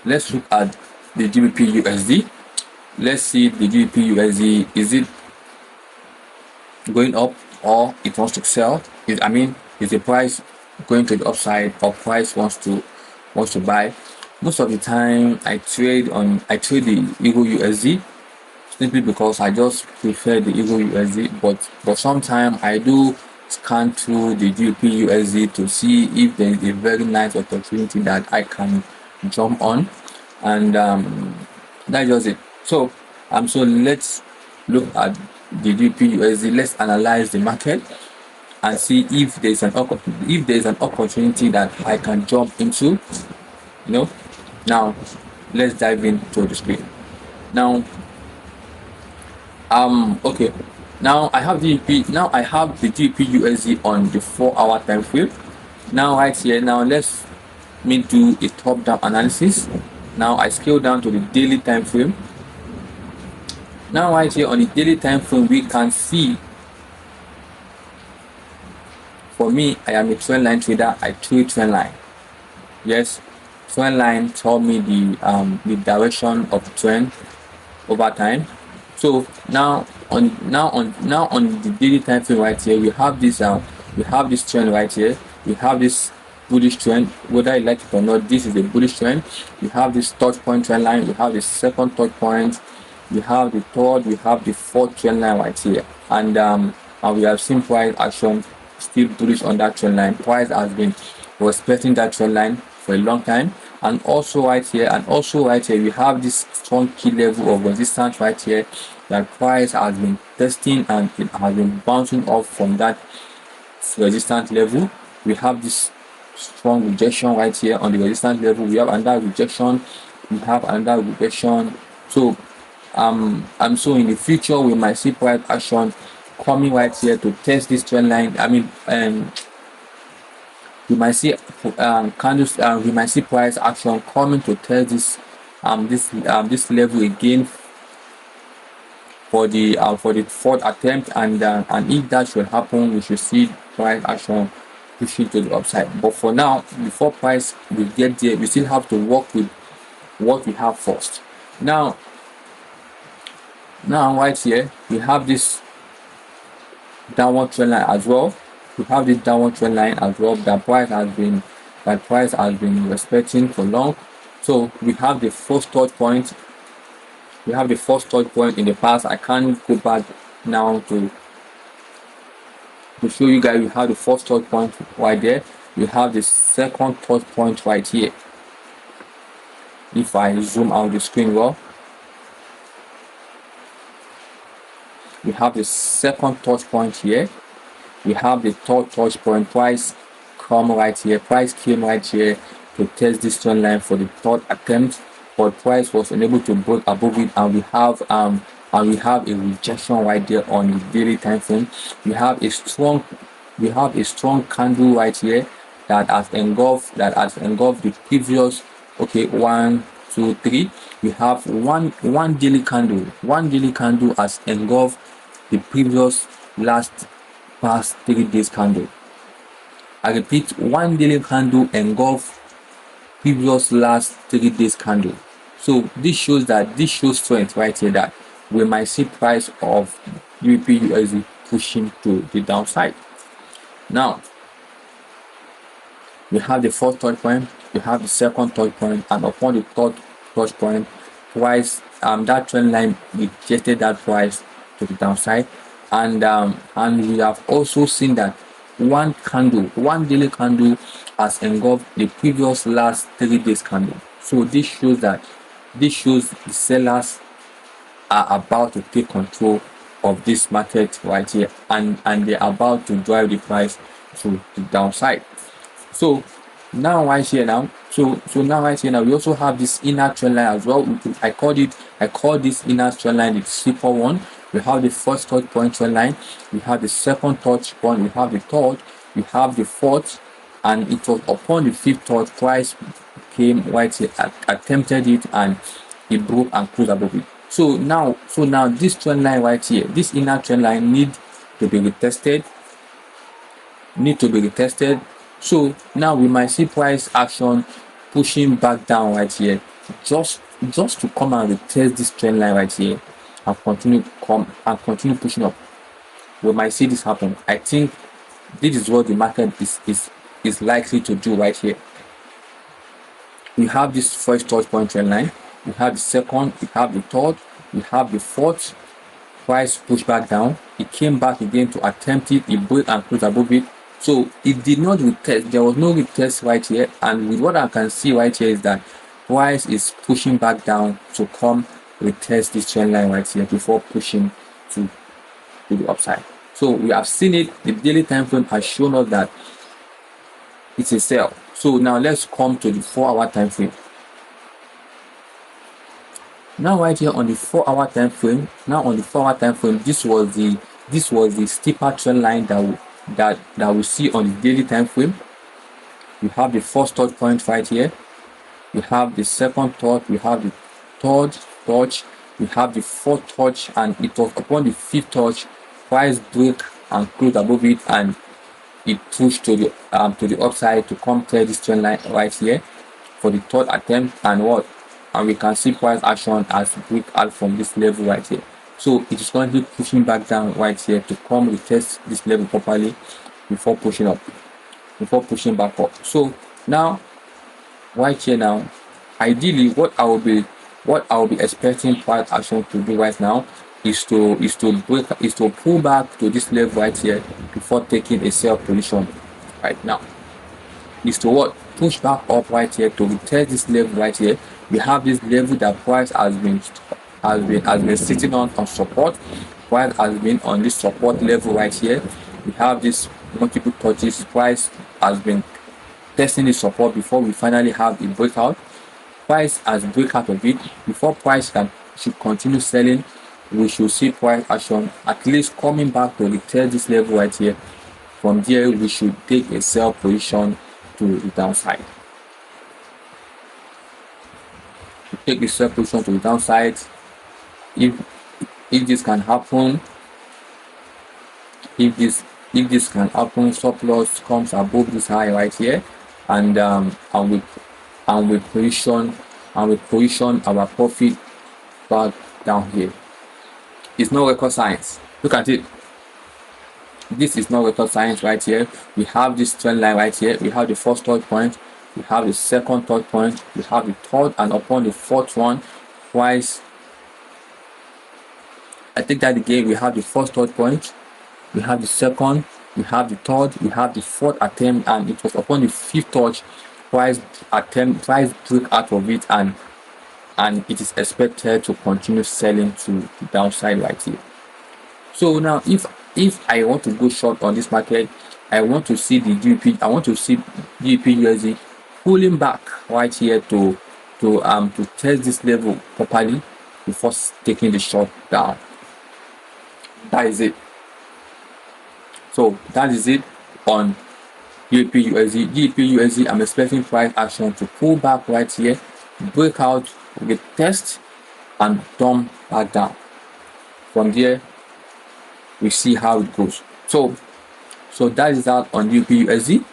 let's look at the GBPUSD. Let's see the GBPUSD, is it going up or it wants to sell? Is the price going to the upside or price wants to buy? Most of the time I trade the Euro USD simply because I just prefer the Euro USD, but sometimes I do scan through the GBP USD to see if there is a very nice opportunity that I can jump on, and that's just it. So let's look at the GBP USD. Let's analyze the market and see if there's an opportunity that I can jump into. Now let's dive into the screen. Now okay, now I have the GBPUSD on the 4-hour time frame. Now right here, now let's do a top-down analysis. Now I scale down to the daily time frame. Now right here on the daily time frame, we can see, for me, I am a trend line trader. I trade trend line. Yes, trend line told me the direction of the trend over time. So now on the daily time frame right here, we have this trend right here. We have this bullish trend, whether you like it or not. This is a bullish trend. We have this touch point trend line. We have the second touch point. We have the third. We have the fourth trend line right here, and we have seen price action still bullish on that trend line. Price has been respecting that trend line for a long time. And also right here, we have this strong key level of resistance right here that price has been testing, and it has been bouncing off from that resistance level. We have this strong rejection right here on the resistance level. We have another rejection. So so in the future we might see price action coming right here to test this trend line. We might see candles. We might see price action coming to test this level again for the fourth attempt, and if that should happen, we should see price action pushing to the upside. But for now, before price will get there, we still have to work with what we have first. Now right here, we have this downward trend line as well. That price has been respecting for long. So we have the first touch point. In the past. I can't go back now to show you guys. We have the first touch point right there. We have the second touch point right here. If I zoom out the screen well, we have the second touch point here. We have the third touch point. Price came right here to test this trend line for the third attempt, but price was unable to break above it, and we have a rejection right there on the daily time frame. We have a strong candle right here that has engulfed the previous. Okay, 1, 2, 3. We have one daily candle. One daily candle has engulfed the previous past 3 days candle. I repeat, one daily candle engulfed previous last 3 days candle. So this shows strength right here, that we might see price of GBPUSD pushing to the downside. Now we have the first touch point, we have the second touch point, and upon the third touch point, price that trend line rejected that price to the downside, and we have also seen that one daily candle has engulfed the previous last 3 days candle. So this shows the sellers are about to take control of this market right here, and they're about to drive the price to the downside. So now right here now, we also have this inner trend line as well. I call this inner trend line the super one. We have the first touch point trend line, we have the second touch point, we have the third, we have the fourth, and it was upon the fifth touch price came right here, attempted it, and it broke and closed above it. So now this trend line right here, this inner trend line need to be retested. So now we might see price action pushing back down right here. just to come and retest this trend line right here and continue pushing up. We might see this happen. I think this is what the market is likely to do right here. We have this first touch point trend line, we have the second, we have the third, we have the fourth. Price pushed back down, it came back again to attempt it, it broke and closed above it. So it did not retest, there was no retest right here, and with what I can see right here is that price is pushing back down to come retest this trend line right here before pushing to the upside. So we have seen it, the daily time frame has shown us that it's a sell. So now let's come to the 4-hour time frame. Now right here on the 4-hour time frame, this was the steeper trend line that we see on the daily time frame. We have the first touch point right here, we have the second touch, we have the third touch, we have the fourth touch, and it was upon the fifth touch price break and closed above it, and it pushed to the upside to come clear this trend line right here for the third attempt, and we can see price action as break out from this level right here. So it is currently pushing back down right here to come retest this level properly before pushing back up. So now right here now, ideally what I will be expecting price action to do right now is to pull back to this level right here before taking a sell position right now. Is to what? Push back up right here to retest this level right here. We have this level that price has been sitting on support. Price has been on this support level right here. We have this multiple touches. Price has been testing the support before we finally have a breakout. Price has break out of it. Before price should continue selling, we should see price action at least coming back to retest this level right here. From there we should take a sell position to the downside. Take the sell position to the downside. If this can happen, if this can happen, stop loss comes above this high right here, and we position our profit back down here. It's no record science. Look at it. This is not record science right here. We have this trend line right here. We have the first touch point, we have the second touch point, we have the third, and upon the fourth one, price, I take that again, we have the first touch point, we have the second, we have the third, we have the fourth attempt, and it was upon the fifth touch price break out of it, and it is expected to continue selling to the downside right here. So now if I want to go short on this market, I want to see GBPUSD pulling back right here to test this level properly before taking the short down. That is it. So that is it on GBPUSD. I'm expecting price action to pull back right here, break out, get test, and dump back down. From there we see how it goes. So that is that on GBPUSD.